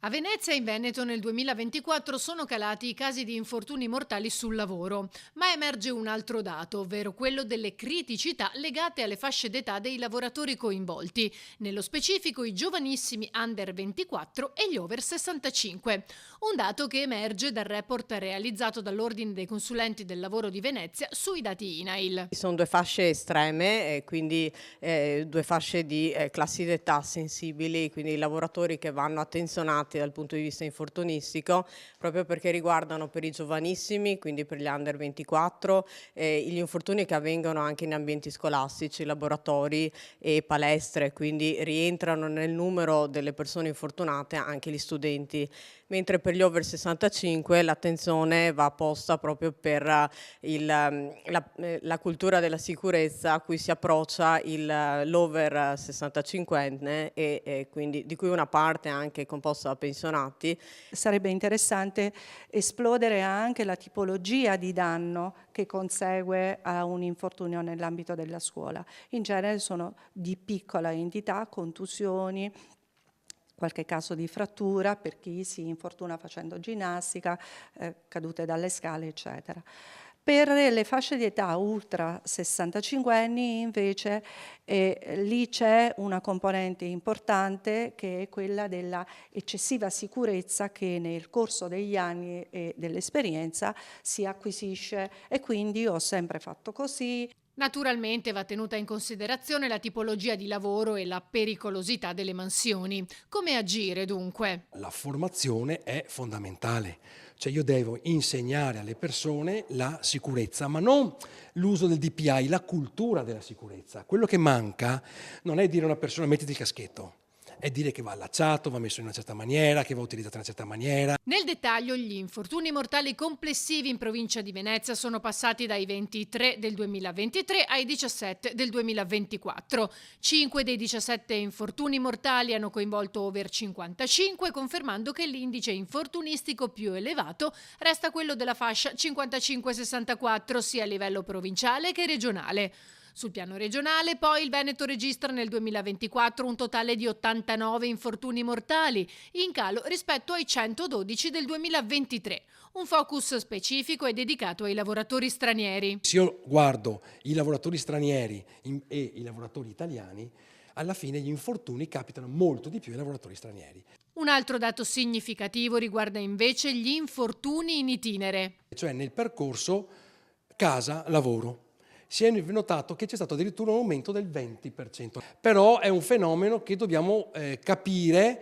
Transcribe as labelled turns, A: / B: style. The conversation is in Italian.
A: A Venezia e in Veneto nel 2024 sono calati i casi di infortuni mortali sul lavoro, ma emerge un altro dato, ovvero quello delle criticità legate alle fasce d'età dei lavoratori coinvolti, nello specifico i giovanissimi under 24 e gli over 65. Un dato che emerge dal report realizzato dall'Ordine dei consulenti del lavoro di Venezia sui dati INAIL.
B: Sono 2 fasce estreme, quindi 2 fasce di classi d'età sensibili, quindi i lavoratori che vanno attenzionati dal punto di vista infortunistico, proprio perché riguardano per i giovanissimi, quindi per gli under 24, gli infortuni che avvengono anche in ambienti scolastici, laboratori e palestre, quindi rientrano nel numero delle persone infortunate anche gli studenti. Mentre per gli over 65 l'attenzione va posta proprio per la cultura della sicurezza a cui si approccia l'over 65enne e quindi di cui una parte anche composta da pensionati.
C: Sarebbe interessante esplodere anche la tipologia di danno che consegue a un infortunio nell'ambito della scuola. In genere sono di piccola entità, contusioni, qualche caso di frattura per chi si infortuna facendo ginnastica, cadute dalle scale, eccetera. Per le fasce di età ultra 65 anni invece lì c'è una componente importante che è quella della eccessiva sicurezza che nel corso degli anni e dell'esperienza si acquisisce e quindi ho sempre fatto così.
A: Naturalmente va tenuta in considerazione la tipologia di lavoro e la pericolosità delle mansioni. Come agire dunque?
D: La formazione è fondamentale, cioè io devo insegnare alle persone la sicurezza, ma non l'uso del DPI, la cultura della sicurezza. Quello che manca non è dire a una persona mettiti il caschetto, è dire che va allacciato, va messo in una certa maniera, che va utilizzato in una certa maniera.
A: Nel dettaglio, gli infortuni mortali complessivi in provincia di Venezia sono passati dai 23 del 2023 ai 17 del 2024. 5 dei 17 infortuni mortali hanno coinvolto over 55, confermando che l'indice infortunistico più elevato resta quello della fascia 55-64, sia a livello provinciale che regionale. Sul piano regionale, poi, il Veneto registra nel 2024 un totale di 89 infortuni mortali, in calo rispetto ai 112 del 2023. Un focus specifico è dedicato ai lavoratori stranieri.
D: Se io guardo i lavoratori stranieri e i lavoratori italiani, alla fine gli infortuni capitano molto di più ai lavoratori stranieri.
A: Un altro dato significativo riguarda invece gli infortuni in itinere.
D: Cioè nel percorso casa-lavoro. Si è notato che c'è stato addirittura un aumento del 20%. Però è un fenomeno che dobbiamo capire